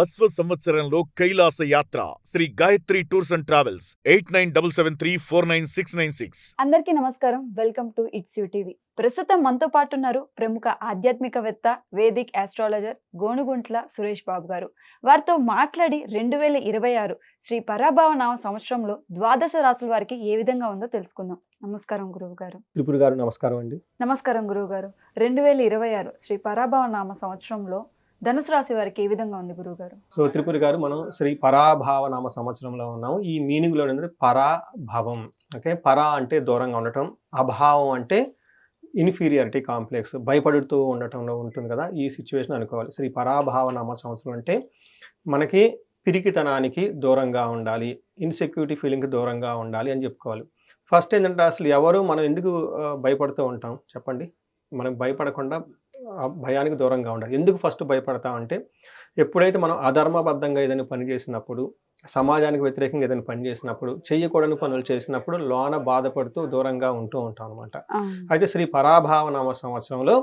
అశ్వ సంవత్సరంలో కైలాస యాత్ర Shri Gayatri tours and travels 8977349696. అందరికీ నమస్కారం. Welcome to its U TV. ప్రస్తుతం మనతో పాటు ఉన్నారు ప్రముఖ ఆధ్యాత్మికవేత్త, వేదిక్ ఆస్ట్రాలజర్ గోనుగుంట్ల సురేష్ బాబు గారు. వారితో మాట్లాడి 2026 శ్రీ పరాభవ నామ సంవత్సరంలో ద్వాదశ రాశుల వారికి ఏ విధంగా ఉందో తెలుసుకుందాం. నమస్కారం గురువు గారు. త్రిపుర గారు నమస్కారం అండి. నమస్కారం గురువు గారు. 2026 శ్రీ పరాభవ నామ సంవత్సరంలో ధనుసు రాశి వారికి ఏ విధంగా ఉంది గురువు గారు? సో త్రిపుర గారు, మనం శ్రీ పరాభావ నామ సంవత్సరంలో ఉన్నాము. ఈ మీనింగ్ లో ఏంటంటే పరాభవం. ఓకే, పరా అంటే దూరంగా ఉండటం, అభావం అంటే ఇన్ఫీరియారిటీ కాంప్లెక్స్, భయపడుతూ ఉండటంలో ఉంటుంది కదా, ఈ సిచ్యువేషన్ అనుకోవాలి. శ్రీ పరాభావ నామ సంవత్సరం అంటే మనకి పిరికితనానికి దూరంగా ఉండాలి, ఇన్సెక్యూరిటీ ఫీలింగ్కి దూరంగా ఉండాలి అని చెప్పుకోవాలి. ఫస్ట్ ఏంటంటే, అసలు ఎవరు మనం ఎందుకు భయపడుతూ ఉంటాం చెప్పండి? మనం భయపడకుండా భయానికి దూరంగా ఉండాలి. ఎందుకు ఫస్ట్ భయపడతామంటే, ఎప్పుడైతే మనం అధర్మబద్ధంగా ఏదైనా పని చేసినప్పుడు, సమాజానికి వ్యతిరేకంగా ఏదైనా పని చేసినప్పుడు, చేయకూడని పనులు చేసినప్పుడు లోన బాధపడుతూ దూరంగా ఉంటూ ఉంటాం అనమాట. అయితే శ్రీ పరాభావ నామ సంవత్సరంలో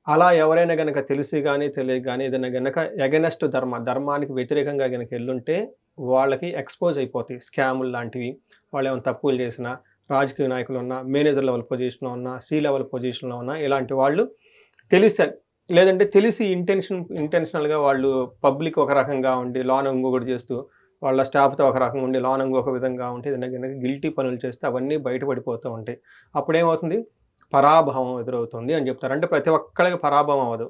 అలా ఎవరైనా గనక తెలిసి కానీ తెలియక కానీ ఏదైనా గనక ఎగనెస్ట్ ధర్మానికి వ్యతిరేకంగా గనక వెళ్ళుంటే వాళ్ళకి ఎక్స్పోజ్ అయిపోతాయి స్కాములు లాంటివి. వాళ్ళు ఏమైనా తప్పులు చేసినా, రాజకీయ నాయకులు ఉన్నా, మేనేజర్ లెవెల్ పొజిషన్లో ఉన్నా, సి లెవెల్ పొజిషన్లో ఉన్నా, ఇలాంటి వాళ్ళు తెలిసి లేదంటే తెలిసి ఇంటెన్షనల్గా వాళ్ళు పబ్లిక్ ఒక రకంగా ఉండి లోన ఇంకొకటి చేస్తూ, వాళ్ళ స్టాఫ్తో ఒక రకంగా ఉండి లోన ఇంకొక విధంగా ఉంటే ఏదైనా గిల్టీ పనులు చేస్తే అవన్నీ బయటపడిపోతూ ఉంటాయి. అప్పుడేమవుతుంది? పరాభవం ఎదురవుతుంది అని చెప్తారు. అంటే ప్రతి ఒక్కరికి పరాభవం అవ్వదు.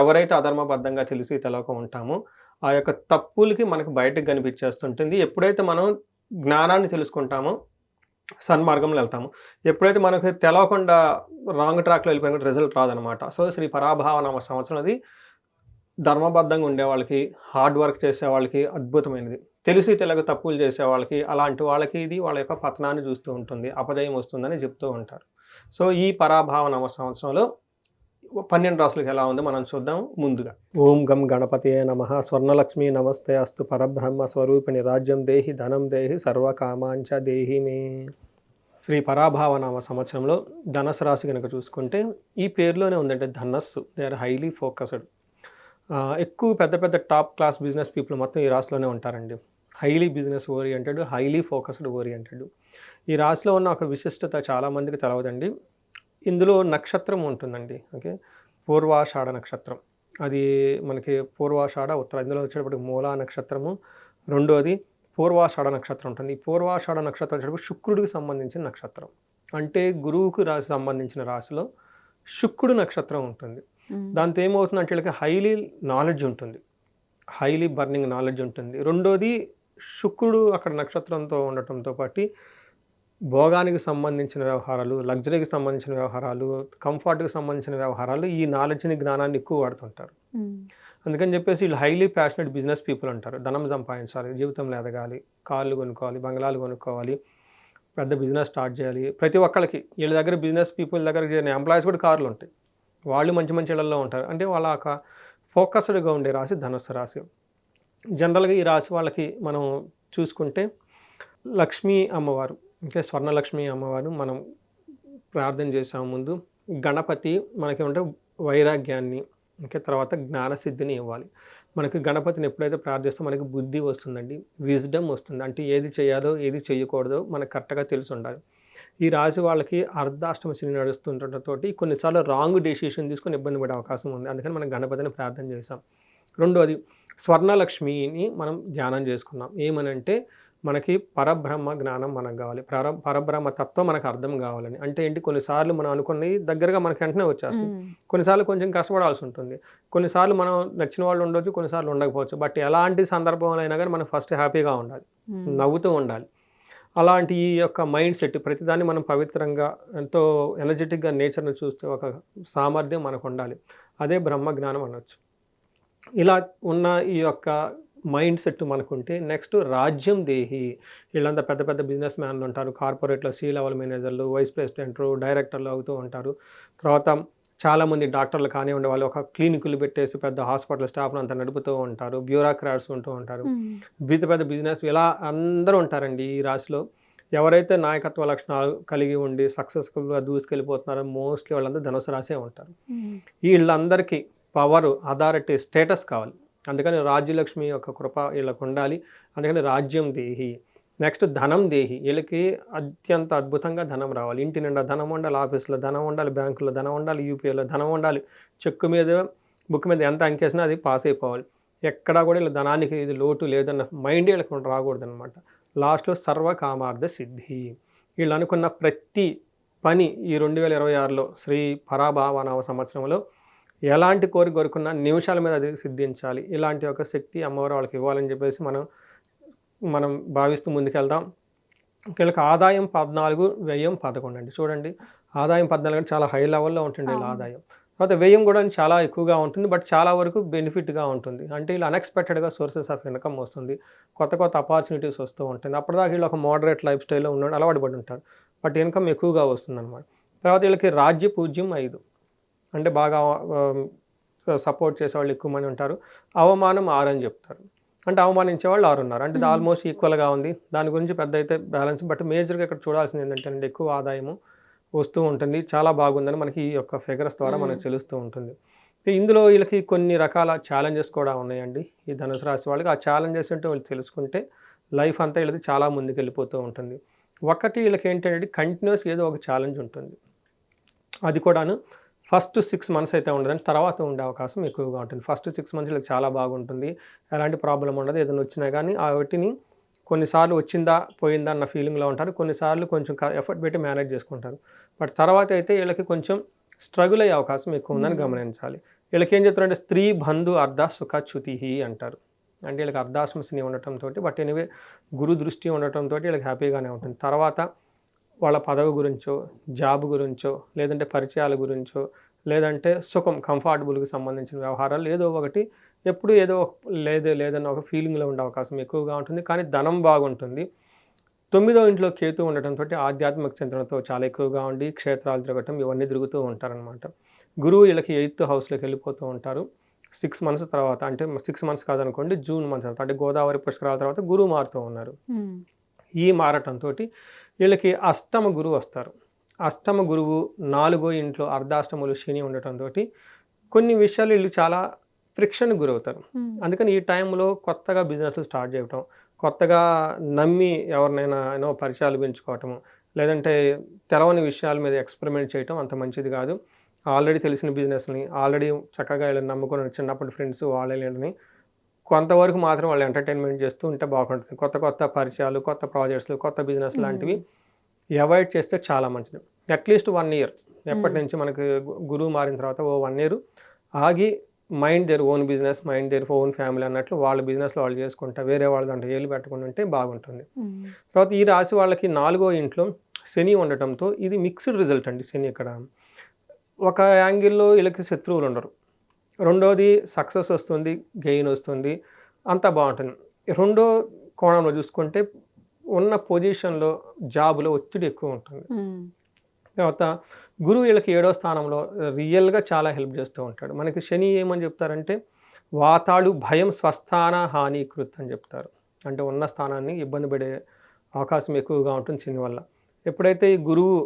ఎవరైతే అధర్మబద్ధంగా తెలిసి తెలవక ఉంటామో ఆ యొక్క తప్పులకి మనకు బయటకు కనిపించేస్తుంటుంది. ఎప్పుడైతే మనం జ్ఞానాన్ని తెలుసుకుంటామో సన్మార్గంలో వెళ్తాము. ఎప్పుడైతే మనకు తెలవకుండా రాంగ్ ట్రాక్లో వెళ్ళిపోయిన రిజల్ట్ రాదనమాట. సో శ్రీ పరాభావ నామ సంవత్సరం అది ధర్మబద్ధంగా ఉండే వాళ్ళకి, హార్డ్ వర్క్ చేసే వాళ్ళకి అద్భుతమైనది. తెలిసి తెలియక తప్పులు చేసే వాళ్ళకి, అలాంటి వాళ్ళకి ఇది వాళ్ళ యొక్క పతనాన్ని చూస్తూ ఉంటుంది, అపజయం వస్తుందని చెప్తూ ఉంటారు. సో ఈ పరాభావ నామ సంవత్సరంలో 12 రాసులకు ఎలా ఉందో మనం చూద్దాం. ముందుగా ఓం గం గణపతియే నమః. స్వర్ణలక్ష్మి నమస్తే అస్తు. పరబ్రహ్మ స్వరూపిణి రాజ్యం దేహి ధనం దేహి సర్వకామాంచ దేహి మే. శ్రీ పరాభావ నామ సంవత్సరంలో ధనస్సు రాశి కనుక చూసుకుంటే ఈ పేరులోనే ఉందంటే ధనస్సు. They are highly focused. ఎక్కువ పెద్ద పెద్ద టాప్ క్లాస్ బిజినెస్ పీపుల్ మొత్తం ఈ రాశిలోనే ఉంటారండి. Highly business oriented, highly focused oriented. ఈ రాశిలో ఉన్న ఒక విశిష్టత చాలామందికి తెలవదండి. ఇందులో నక్షత్రం ఉంటుందండి. ఓకే, పూర్వాషాఢ నక్షత్రం. అది మనకి పూర్వాషాఢ ఉత్తర, ఇందులో వచ్చేటప్పటికి మూలా నక్షత్రము, రెండోది పూర్వాషాఢ నక్షత్రం ఉంటుంది. ఈ పూర్వాషాఢ నక్షత్రం వచ్చేటప్పుడు శుక్రుడికి సంబంధించిన నక్షత్రం. అంటే గురువుకు సంబంధించిన రాశిలో శుక్రుడు నక్షత్రం ఉంటుంది. దాంతో ఏమవుతుందంటే వీళ్ళకి హైలీ నాలెడ్జ్ ఉంటుంది, హైలీ బర్నింగ్ నాలెడ్జ్ ఉంటుంది. రెండోది శుక్రుడు అక్కడ నక్షత్రంతో ఉండటంతో పాటు భోగానికి సంబంధించిన వ్యవహారాలు, లగ్జరీకి సంబంధించిన వ్యవహారాలు, కంఫర్ట్కి సంబంధించిన వ్యవహారాలు, ఈ నాలెడ్జ్ని, జ్ఞానాన్ని ఎక్కువ వాడుతుంటారు. అందుకని చెప్పేసి వీళ్ళు హైలీ ప్యాషనెట్ బిజినెస్ పీపుల్ అంటారు. ధనం సంపాదించాలి, జీవితంలో ఎదగాలి, కార్లు కొనుక్కోవాలి, బంగ్లాలు కొనుక్కోవాలి, పెద్ద బిజినెస్ స్టార్ట్ చేయాలి. ప్రతి ఒక్కరికి వీళ్ళ దగ్గర, బిజినెస్ పీపుల్ దగ్గర చేరిన ఎంప్లాయీస్ కూడా కార్లు ఉంటాయి, వాళ్ళు మంచి మంచి ఇళ్లలో ఉంటారు. అంటే వాళ్ళ ఫోకస్డ్గా ఉండే రాశి ధనుస్సు రాశి. జనరల్గా ఈ రాశి వాళ్ళకి మనం చూసుకుంటే లక్ష్మీ అమ్మవారు, అంటే స్వర్ణలక్ష్మి అమ్మవారు మనం ప్రార్థన చేసాము. ముందు గణపతి మనకేమంటే వైరాగ్యాన్ని, ఇంకా తర్వాత జ్ఞానసిద్ధిని ఇవ్వాలి. మనకి గణపతిని ఎప్పుడైతే ప్రార్థిస్తామో మనకి బుద్ధి వస్తుందండి, విజ్డమ్ వస్తుంది. అంటే ఏది చేయాలో ఏది చేయకూడదో మనకు కరెక్ట్గా తెలిసి ఉండాలి. ఈ రాశి వాళ్ళకి అర్ధాష్టమ శని నడుస్తుండటంతో కొన్నిసార్లు రాంగ్ డెసిషన్ తీసుకొని ఇబ్బంది పడే అవకాశం ఉంది. అందుకని మనం గణపతిని ప్రార్థన చేసాం. రెండోది స్వర్ణలక్ష్మిని మనం ధ్యానం చేసుకున్నాం. ఏమనంటే మనకి పరబ్రహ్మ జ్ఞానం మనకు కావాలి, పరబ్రహ్మ తత్వం మనకు అర్థం కావాలని. అంటే ఏంటి, కొన్నిసార్లు మనం అనుకున్నవి దగ్గరగా మనకి వెంటనే వచ్చేస్తుంది, కొన్నిసార్లు కొంచెం కష్టపడాల్సి ఉంటుంది, కొన్నిసార్లు మనం నచ్చిన వాళ్ళు ఉండొచ్చు, కొన్నిసార్లు ఉండకపోవచ్చు. బట్ ఎలాంటి సందర్భంలో అయినా కానీ మనం ఫస్ట్ హ్యాపీగా ఉండాలి, నవ్వుతూ ఉండాలి. అలాంటి ఈ యొక్క మైండ్ సెట్, ప్రతిదాన్ని మనం పవిత్రంగా, ఎంతో ఎనర్జెటిక్గా నేచర్ని చూస్తే ఒక సామర్థ్యం మనకు ఉండాలి. అదే బ్రహ్మ జ్ఞానం అనొచ్చు. ఇలా ఉన్న ఈ యొక్క మైండ్ సెట్ మనకుంటే నెక్స్ట్ రాజ్యం దేహి. వీళ్ళంతా పెద్ద పెద్ద బిజినెస్ మ్యాన్లు ఉంటారు, కార్పొరేట్లో సి లెవెల్ మేనేజర్లు, వైస్ ప్రెసిడెంట్లు, డైరెక్టర్లు అవుతూ ఉంటారు. తర్వాత చాలామంది డాక్టర్లు కానివ్వండి, వాళ్ళు ఒక క్లినిక్లు పెట్టేసి పెద్ద హాస్పిటల్ స్టాఫ్ను అంతా నడుపుతూ ఉంటారు, బ్యూరోక్రాట్స్ ఉంటూ ఉంటారు, పెద్ద పెద్ద బిజినెస్, ఇలా అందరూ ఉంటారండి ఈ రాశిలో. ఎవరైతే నాయకత్వ లక్షణాలు కలిగి ఉండి సక్సెస్ఫుల్గా దూసుకెళ్ళిపోతున్నారో మోస్ట్లీ వాళ్ళందరూ ధనుసు రాశే ఉంటారు. వీళ్ళందరికీ పవర్, అథారిటీ, స్టేటస్ కావాలి. అందుకని రాజ్యలక్ష్మి యొక్క కృప వీళ్ళకు ఉండాలి. అందుకని రాజ్యం దేహి. నెక్స్ట్ ధనం దేహి. వీళ్ళకి అత్యంత అద్భుతంగా ధనం రావాలి. ఇంటి నిండా ధనం ఉండాలి, ఆఫీస్లో ధనం ఉండాలి, బ్యాంకులో ధనం ఉండాలి, యూపీఐలో ధనం ఉండాలి. చెక్కు మీద బుక్ మీద ఎంత అంకేసినా అది పాస్ అయిపోవాలి. ఎక్కడా కూడా వీళ్ళ ధనానికి ఇది లోటు లేదన్న మైండ్ వీళ్ళకి రాకూడదనమాట. లాస్ట్లో సర్వకామార్థ సిద్ధి. వీళ్ళు అనుకున్న ప్రతి పని ఈ 2026లో శ్రీ పరాభావనామ సంవత్సరంలో ఎలాంటి కోరిక కోరుకున్నా నిమిషాల మీద అది సిద్ధించాలి. ఇలాంటి ఒక శక్తి అమ్మవారు వాళ్ళకి ఇవ్వాలని చెప్పేసి మనం భావిస్తూ ముందుకెళ్దాం. వీళ్ళకి ఆదాయం 14, వ్యయం 11 అండి. చూడండి, ఆదాయం 14 అంటే చాలా హై లెవెల్లో ఉంటుంది వీళ్ళ ఆదాయం. తర్వాత వ్యయం కూడా చాలా ఎక్కువగా ఉంటుంది, బట్ చాలా వరకు బెనిఫిట్గా ఉంటుంది. అంటే వీళ్ళు అన్ఎక్స్పెక్టెడ్గా సోర్సెస్ ఆఫ్ ఇన్కమ్ వస్తుంది, కొత్త కొత్త ఆపర్చునిటీస్ వస్తూ ఉంటుంది. అప్పటిదాకా వీళ్ళు ఒక మోడరేట్ లైఫ్ స్టైల్లో అలవాటు పడి ఉంటారు, బట్ ఇన్కమ్ ఎక్కువగా వస్తుంది అనమాట. తర్వాత వీళ్ళకి రాజ్య పూజ్యం 5, అంటే బాగా సపోర్ట్ చేసేవాళ్ళు ఎక్కువ మంది ఉంటారు. అవమానం 6 అని చెప్తారు, అంటే అవమానించే వాళ్ళు 6 ఉన్నారు, అంటే ఆల్మోస్ట్ ఈక్వల్గా ఉంది. దాని గురించి పెద్ద అయితే బ్యాలెన్స్, బట్ మేజర్గా ఇక్కడ చూడాల్సింది ఏంటంటే ఎక్కువ ఆదాయము వస్తూ ఉంటుంది. చాలా బాగుందని మనకి ఈ యొక్క ఫిగర్స్ ద్వారా మనకు తెలుస్తూ ఉంటుంది. ఇందులో వీళ్ళకి కొన్ని రకాల ఛాలెంజెస్ కూడా ఉన్నాయండి ఈ ధనుసు రాశి వాళ్ళకి. ఆ ఛాలెంజెస్ అంటే వాళ్ళు తెలుసుకుంటే లైఫ్ అంతా వీళ్ళకి చాలా ముందుకు వెళ్ళిపోతూ ఉంటుంది. ఒకటి వీళ్ళకి ఏంటంటే కంటిన్యూస్ ఏదో ఒక ఛాలెంజ్ ఉంటుంది. అది కూడాను ఫస్ట్ 6 months అయితే ఉండదండి, తర్వాత ఉండే అవకాశం ఎక్కువగా ఉంటుంది. ఫస్ట్ 6 months వీళ్ళకి చాలా బాగుంటుంది, ఎలాంటి ప్రాబ్లం ఉండదు. ఏదైనా వచ్చినా కానీ ఆ వాటిని కొన్నిసార్లు వచ్చిందా పోయిందా అన్న ఫీలింగ్లో ఉంటారు, కొన్నిసార్లు కొంచెం ఎఫర్ట్ పెట్టి మేనేజ్ చేసుకుంటారు. బట్ తర్వాత అయితే వీళ్ళకి కొంచెం స్ట్రగుల్ అయ్యే అవకాశం ఎక్కువ ఉందని గమనించాలి. వీళ్ళకి ఏం చెప్తారంటే స్త్రీ బంధు అర్ధ సుఖ చ్యుతి అంటారు. అంటే వీళ్ళకి అర్ధాశ్రమ శని ఉండటంతో, బట్ ఎనివే గురు దృష్టి ఉండటంతో వీళ్ళకి హ్యాపీగానే ఉంటుంది. తర్వాత వాళ్ళ పదవి గురించో, జాబ్ గురించో, లేదంటే పరిచయాల గురించో, లేదంటే సుఖం కంఫర్టబుల్కి సంబంధించిన వ్యవహారాలు ఏదో ఒకటి ఎప్పుడు ఏదో లేదన్న ఒక ఫీలింగ్లో ఉండే అవకాశం ఎక్కువగా ఉంటుంది. కానీ ధనం బాగుంటుంది. 9వ ఇంట్లో కేతు ఉండటంతో ఆధ్యాత్మిక చింతనతో చాలా ఎక్కువగా ఉండి క్షేత్రాలు తిరగటం ఇవన్నీ తిరుగుతూ ఉంటారనమాట. గురువు వీళ్ళకి 8th హౌస్లోకి వెళ్ళిపోతూ ఉంటారు 6 months తర్వాత. అంటే 6 months కాదనుకోండి, June month తర్వాత, అంటే గోదావరి పుష్కరాల తర్వాత గురువు మారుతూ ఉన్నారు. ఈ మారటంతో వీళ్ళకి అష్టమ గురువు వస్తారు. అష్టమ గురువు 4వ ఇంట్లో అర్ధాష్టములు శని ఉండటంతో కొన్ని విషయాలు వీళ్ళు చాలా ఫ్రిక్షన్ గురవుతారు. అందుకని ఈ టైంలో కొత్తగా బిజినెస్లు స్టార్ట్ చేయటం, కొత్తగా నమ్మి ఎవరినైనా పరిచయాలు పెంచుకోవటము, లేదంటే తెలవని విషయాల మీద ఎక్స్పెరిమెంట్ చేయటం అంత మంచిది కాదు. ఆల్రెడీ తెలిసిన బిజినెస్ని ఆల్రెడీ చక్కగా వీళ్ళని నమ్ముకొని చిన్నప్పటి ఫ్రెండ్స్ వాళ్ళని కొంతవరకు మాత్రం వాళ్ళు ఎంటర్టైన్మెంట్ చేస్తూ ఉంటే బాగుంటుంది. కొత్త కొత్త పరిచయాలు, కొత్త ప్రాజెక్ట్స్లు, కొత్త బిజినెస్ లాంటివి అవాయిడ్ చేస్తే చాలా మంచిది. అట్లీస్ట్ 1 year ఎప్పటి నుంచి మనకి గురువు మారిన తర్వాత 1 year ఆగి mind their own business, mind their own family అన్నట్లు వాళ్ళ బిజినెస్లో వాళ్ళు చేసుకుంటా వేరే వాళ్ళ దాంట్లో ఏలు పెట్టకుండా ఉంటే బాగుంటుంది. తర్వాత ఈ రాశి వాళ్ళకి 4వ ఇంట్లో శని ఉండటంతో ఇది మిక్స్డ్ రిజల్ట్ అండి. శని ఇక్కడ ఒక యాంగిల్లో వీళ్ళకి శత్రువులు ఉండరు, రెండోది సక్సెస్ వస్తుంది, గెయిన్ వస్తుంది, అంతా బాగుంటుంది. రెండో కోణంలో చూసుకుంటే ఉన్న పొజిషన్లో జాబ్లో ఒత్తిడి ఎక్కువ ఉంటుంది. తర్వాత గురువు వీళ్ళకి 7వ స్థానంలో రియల్గా చాలా హెల్ప్ చేస్తూ ఉంటాడు. మనకి శని ఏమని చెప్తారంటే వాతాడు భయం స్వస్థాన హానికృత్ అని చెప్తారు. అంటే ఉన్న స్థానాన్ని ఇబ్బంది పడే అవకాశం ఎక్కువగా ఉంటుంది శని వల్ల. ఎప్పుడైతే ఈ గురువు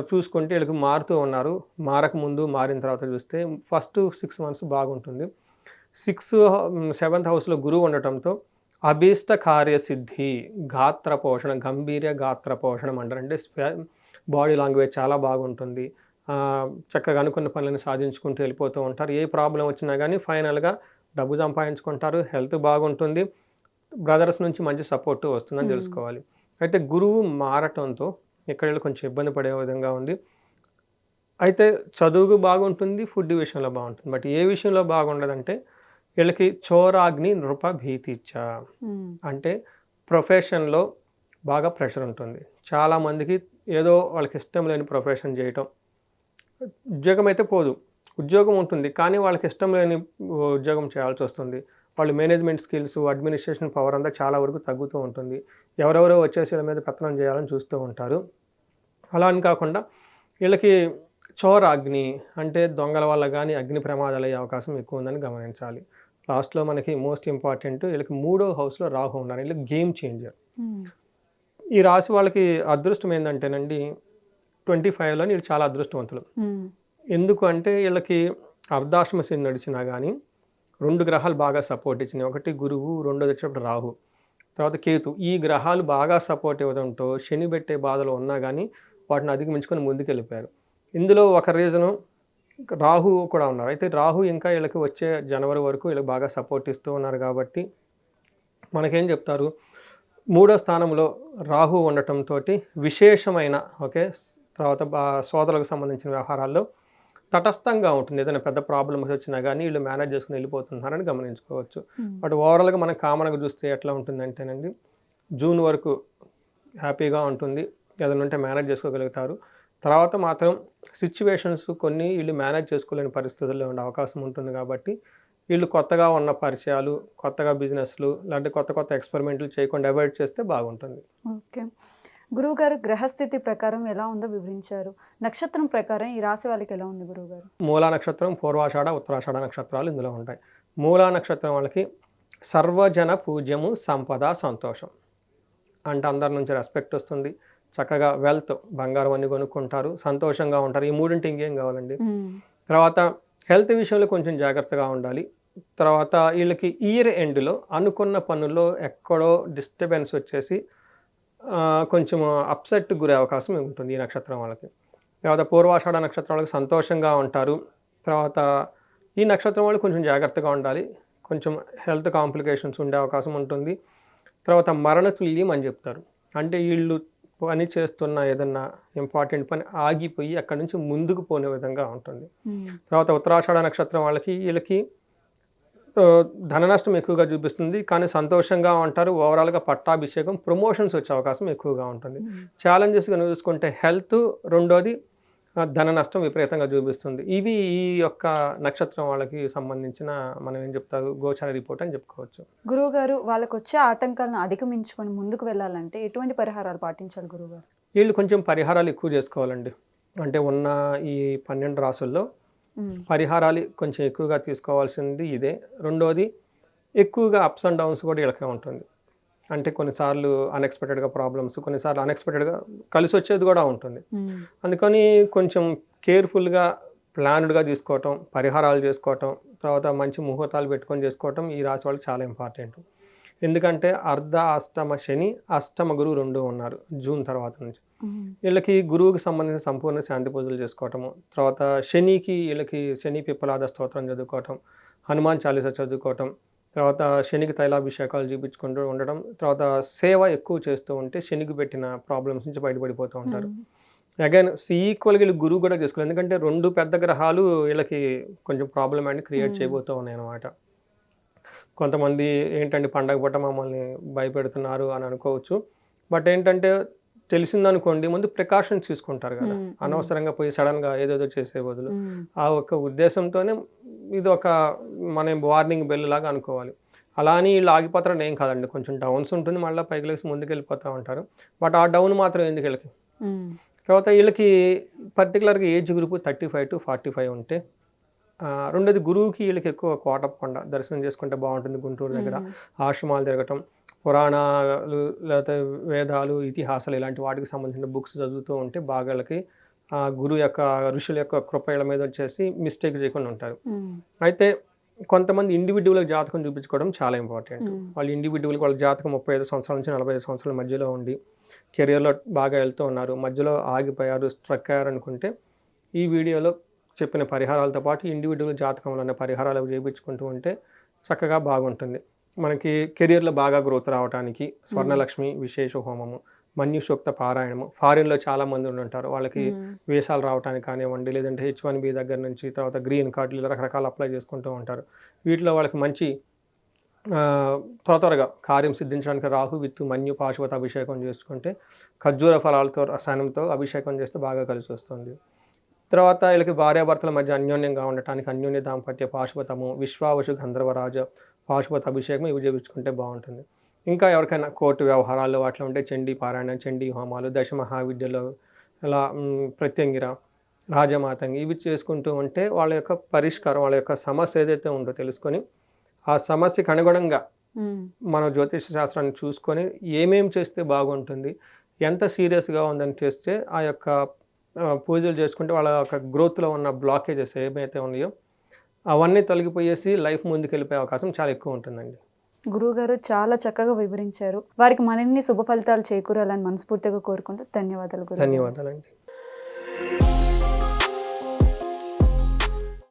చూసుకుంటే వీళ్ళకి మారుతూ ఉన్నారు, మారకముందు మారిన తర్వాత చూస్తే ఫస్ట్ 6 months బాగుంటుంది. 7th హౌస్లో గురువు ఉండటంతో అభీష్ట కార్యసిద్ధి, గాత్ర పోషణ, గంభీర గాత్ర పోషణం అంటారు. అంటే బాడీ లాంగ్వేజ్ చాలా బాగుంటుంది, చక్కగా అనుకున్న పనులను సాధించుకుంటూ వెళ్ళిపోతూ ఉంటారు. ఏ ప్రాబ్లం వచ్చినా కానీ ఫైనల్గా డబ్బు సంపాదించుకుంటారు, హెల్త్ బాగుంటుంది, బ్రదర్స్ నుంచి మంచి సపోర్ట్ వస్తుందని తెలుసుకోవాలి. అయితే గురువు మారటంతో ఇక్కడ కొంచెం ఇబ్బంది పడే విధంగా ఉంది. అయితే చదువుకు బాగుంటుంది, ఫుడ్ విషయంలో బాగుంటుంది, బట్ ఏ విషయంలో బాగుండదంటే వీళ్ళకి చోరాగ్ని నృప భీతిచ్చ, అంటే ప్రొఫెషన్లో బాగా ప్రెషర్ ఉంటుంది. చాలామందికి ఏదో వాళ్ళకి ఇష్టం లేని ప్రొఫెషన్ చేయటం, ఉద్యోగం అయితే పోదు, ఉద్యోగం ఉంటుంది కానీ వాళ్ళకి ఇష్టం లేని ఉద్యోగం చేయాల్సి వస్తుంది. వాళ్ళు మేనేజ్మెంట్ స్కిల్స్, అడ్మినిస్ట్రేషన్ పవర్ అంతా చాలా వరకు తగ్గుతూ ఉంటుంది. ఎవరెవరో వచ్చేసి వీళ్ళ మీద పెత్తనం చేయాలని చూస్తూ ఉంటారు. అలా అని కాకుండా వీళ్ళకి చోరాగ్ని అంటే దొంగల వల్ల కానీ అగ్ని ప్రమాదాలు అయ్యే అవకాశం ఎక్కువ ఉందని గమనించాలి. లాస్ట్లో మనకి మోస్ట్ ఇంపార్టెంట్ వీళ్ళకి 3వ హౌస్లో రాహు ఉన్నారు. వీళ్ళకి గేమ్ చేంజర్. ఈ రాశి వాళ్ళకి అదృష్టం ఏంటంటేనండి 25లో వీళ్ళు చాలా అదృష్టవంతులు. ఎందుకు అంటే వీళ్ళకి అర్ధాశ్రమ శని నడిచినా కానీ 2 గ్రహాలు బాగా సపోర్ట్ ఇచ్చినాయి. ఒకటి గురువు, రెండోది వచ్చేటప్పుడు రాహు, తర్వాత కేతు. ఈ గ్రహాలు బాగా సపోర్ట్ ఇవ్వడంతో శని పెట్టే బాధలు ఉన్నా కానీ వాటిని అధిగమించుకొని ముందుకెళ్ళిపోయారు. ఇందులో ఒక రీజను రాహు కూడా ఉన్నారు. అయితే రాహు ఇంకా వీళ్ళకి వచ్చే జనవరి వరకు వీళ్ళకి బాగా సపోర్ట్ ఇస్తూ ఉన్నారు కాబట్టి మనకేం చెప్తారు, 3వ స్థానంలో రాహు ఉండటంతో విశేషమైన తర్వాత సోదరులకు సంబంధించిన వ్యవహారాల్లో తటస్థంగా ఉంటుంది. ఏదైనా పెద్ద ప్రాబ్లమ్స్ వచ్చినా కానీ వీళ్ళు మేనేజ్ చేసుకుని వెళ్ళిపోతున్నారని గమనించుకోవచ్చు. బట్ ఓవరాల్గా మనం కామన్గా చూస్తే ఎట్లా ఉంటుందంటేనండి, జూన్ వరకు హ్యాపీగా ఉంటుంది, ఏదైనా ఉంటే మేనేజ్ చేసుకోగలుగుతారు. తర్వాత మాత్రం సిచ్యువేషన్స్ కొన్ని వీళ్ళు మేనేజ్ చేసుకోలేని పరిస్థితుల్లో ఉండే అవకాశం ఉంటుంది కాబట్టి వీళ్ళు కొత్తగా ఉన్న పరిచయాలు, కొత్తగా బిజినెస్లు లాంటి కొత్త కొత్త ఎక్స్పెరిమెంట్లు చేయకుండా అవాయిడ్ చేస్తే బాగుంటుంది. ఓకే. గురువుగారు గ్రహస్థితి ప్రకారం ఎలా ఉందో వివరించారు. నక్షత్రం ప్రకారం ఈ రాశి వాళ్ళకి ఎలా ఉంది గురువుగారు? మూలా నక్షత్రం, పూర్వాషాఢ, ఉత్తరాషాఢ నక్షత్రాలు ఇందులో ఉంటాయి. మూలా నక్షత్రం వాళ్ళకి సర్వజన పూజ్యము, సంపద, సంతోషం అంటే అందరి నుంచి రెస్పెక్ట్ వస్తుంది, చక్కగా వెల్త్, బంగారం అన్ని కొనుక్కుంటారు, సంతోషంగా ఉంటారు. ఈ మూడింటి ఇంకేం కావాలండి. తర్వాత హెల్త్ విషయంలో కొంచెం జాగ్రత్తగా ఉండాలి. తర్వాత వీళ్ళకి ఇయర్ ఎండ్లో అనుకున్న పనుల్లో ఎక్కడో డిస్టర్బెన్స్ వచ్చేసి కొంచెం అప్సెట్ గురే అవకాశం ఉంటుంది ఈ నక్షత్రం వాళ్ళకి. తర్వాత పూర్వాషాఢ నక్షత్రం వాళ్ళకి సంతోషంగా ఉంటారు. తర్వాత ఈ నక్షత్రం వాళ్ళు కొంచెం జాగ్రత్తగా ఉండాలి, కొంచెం హెల్త్ కాంప్లికేషన్స్ ఉండే అవకాశం ఉంటుంది. తర్వాత మరణతుల్యం అని చెప్తారు, అంటే వీళ్ళు పని చేస్తున్న ఏదన్నా ఇంపార్టెంట్ పని ఆగిపోయి అక్కడి నుంచి ముందుకు పోనే విధంగా ఉంటుంది. తర్వాత ఉత్తరాషాఢ నక్షత్రం వీళ్ళకి ధన నష్టం ఎక్కువగా చూపిస్తుంది, కానీ సంతోషంగా ఉంటారు. ఓవరాల్గా పట్టాభిషేకం, ప్రమోషన్స్ వచ్చే అవకాశం ఎక్కువగా ఉంటుంది. ఛాలెంజెస్గా చూసుకుంటే హెల్త్, రెండోది ధన నష్టం విపరీతంగా చూపిస్తుంది. ఇవి ఈ యొక్క నక్షత్రం వాళ్ళకి సంబంధించిన మనం ఏం చెప్తారు గోచార రిపోర్ట్ అని చెప్పుకోవచ్చు. గురువు గారు వాళ్ళకి వచ్చే ఆటంకాలను అధిగమించుకొని ముందుకు వెళ్ళాలంటే ఎటువంటి పరిహారాలు పాటించాలి గురువుగారు? వీళ్ళు కొంచెం పరిహారాలు ఎక్కువ చేసుకోవాలండి. అంటే ఉన్న ఈ 12 రాసుల్లో పరిహారాలు కొంచెం ఎక్కువగా తీసుకోవాల్సింది ఇదే. రెండోది ఎక్కువగా అప్స్ అండ్ డౌన్స్ కూడా వీళ్ళకే ఉంటుంది. అంటే కొన్నిసార్లు అన్ఎక్స్పెక్టెడ్గా ప్రాబ్లమ్స్, కొన్నిసార్లు అన్ఎక్స్పెక్టెడ్గా కలిసి వచ్చేది కూడా ఉంటుంది. అందుకని కొంచెం కేర్ఫుల్గా ప్లాన్డ్గా తీసుకోవటం, పరిహారాలు చేసుకోవటం, తర్వాత మంచి ముహూర్తాలు పెట్టుకొని చేసుకోవటం ఈ రాశి వాళ్ళకి చాలా ఇంపార్టెంట్. ఎందుకంటే అర్ధ అష్టమ శని, అష్టమ గురువు 2 ఉన్నారు జూన్ తర్వాత నుంచి. వీళ్ళకి గురువుకి సంబంధించిన సంపూర్ణ శాంతి పూజలు చేసుకోవటము, తర్వాత శనికి వీళ్ళకి శని పిప్పలాద స్తోత్రం చదువుకోవటం, హనుమాన్ చాలీసా చదువుకోవటం, తర్వాత శనికి తైలాభిషేకాలు చూపించుకుంటూ ఉండడం, తర్వాత సేవ ఎక్కువ చేస్తూ ఉంటే శనికి పెట్టిన ప్రాబ్లమ్స్ నుంచి బయటపడిపోతూ ఉంటారు. అగైన్ ఈక్వల్గా వీళ్ళు గురువు కూడా చేసుకోవాలి, ఎందుకంటే 2 పెద్ద గ్రహాలు వీళ్ళకి కొంచెం ప్రాబ్లం అని క్రియేట్ చేయబోతూ ఉన్నాయి అన్నమాట. కొంతమంది ఏంటంటే పండగ పూట మమ్మల్ని భయపెడుతున్నారు అని అనుకోవచ్చు. బట్ ఏంటంటే తెలిసిందనుకోండి ముందు ప్రికాషన్స్ తీసుకుంటారు కదా, అనవసరంగా పోయి సడన్గా ఏదేదో చేసే బదులు ఆ ఒక ఉద్దేశంతోనే ఇది ఒక మనం వార్నింగ్ బెల్ లాగా అనుకోవాలి. అలా అని వీళ్ళు ఆగిపోతారని ఏం కాదండి, కొంచెం డౌన్స్ ఉంటుంది, మళ్ళీ పైకి లేసి ముందుకు వెళ్ళిపోతూ ఉంటారు. బట్ ఆ డౌన్ మాత్రం ఎందుకు వీళ్ళకి. తర్వాత వీళ్ళకి పర్టికులర్గా ఏజ్ గ్రూప్ 35 to 45 ఉంటే, రెండోది గురువుకి వీళ్ళకి ఎక్కువ కోటప్పకొండ దర్శనం చేసుకుంటే బాగుంటుంది. గుంటూరు దగ్గర ఆశ్రమాలు తిరగటం, పురాణాలు లేకపోతే వేదాలు, ఇతిహాసాలు ఇలాంటి వాటికి సంబంధించిన బుక్స్ చదువుతూ ఉంటే బాగా వీళ్ళకి గురువు యొక్క ఋషుల యొక్క కృప వీళ్ళ మీద వచ్చేసి మిస్టేక్ చేయకుండా ఉంటారు. అయితే కొంతమంది ఇండివిజువల్గా జాతకం చూపించుకోవడం చాలా ఇంపార్టెంట్. వాళ్ళు ఇండివిజువల్గా వాళ్ళ జాతకం 35 సంవత్సరాల నుంచి 45 సంవత్సరాల మధ్యలో ఉండి కెరియర్లో బాగా వెళ్తూ ఉన్నారు, మధ్యలో ఆగిపోయారు, స్ట్రక్ అయ్యారు అనుకుంటే ఈ వీడియోలో చెప్పిన పరిహారాలతో పాటు ఇండివిజువల్ జాతకంలో ఉన్న పరిహారాలు చేయించుకుంటూ ఉంటే చక్కగా బాగుంటుంది. మనకి కెరియర్లో బాగా గ్రోత్ రావడానికి స్వర్ణలక్ష్మి విశేష హోమము, మన్యుసూక్త పారాయణము, ఫారిన్లో చాలామంది ఉంటారు, వాళ్ళకి వీసాలు రావడానికి కానివ్వండి, లేదంటే H1B దగ్గర నుంచి తర్వాత గ్రీన్ కార్డులు ఇలా రకరకాలు అప్లై చేసుకుంటూ ఉంటారు. వీటిలో వాళ్ళకి మంచి త్వరగా కార్యం సిద్ధించడానికి రాహు విత్ మన్యు పాశుపత అభిషేకం చేసుకుంటే, ఖర్జూర ఫలాలతో రసాయనంతో అభిషేకం చేస్తే బాగా కలిసి వస్తుంది. తర్వాత వీళ్ళకి భార్యాభర్తల మధ్య అన్యోన్యంగా ఉండటానికి అన్యోన్య దాంపత్య పాశుపతము, విశ్వావశు గంధర్వరాజ పాశుపత అభిషేకం ఇవి చేయించుకుంటే బాగుంటుంది. ఇంకా ఎవరికైనా కోర్టు వ్యవహారాల్లో వాటిలో ఉంటే చండీ పారాయణ, చండీ హోమాలు, దశమహావిద్యలో ఇలా ప్రత్యంగిర, రాజమాతంగి ఇవి చేసుకుంటూ ఉంటే వాళ్ళ యొక్క పరిష్కారం, వాళ్ళ యొక్క సమస్య ఏదైతే ఉందో తెలుసుకొని ఆ సమస్యకు అనుగుణంగా మన జ్యోతిష శాస్త్రాన్ని చూసుకొని ఏమేమి చేస్తే బాగుంటుంది, ఎంత సీరియస్గా ఉందని చేస్తే ఆ యొక్క పూజలు చేసుకుంటే వాళ్ళ యొక్క గ్రోత్లో ఉన్న బ్లాకేజెస్ ఏమైతే ఉన్నాయో అవన్నీ తొలగిపోయేసి లైఫ్ ముందుకు వెళ్ళిపోయే అవకాశం చాలా ఎక్కువ ఉంటుందండి. గురువుగారు చాలా చక్కగా వివరించారు. వారికి మరిన్ని శుభ ఫలితాలు చేకూరాలని మనస్ఫూర్తిగా కోరుకుంటూ ధన్యవాదాలు గురువు. ధన్యవాదాలండి.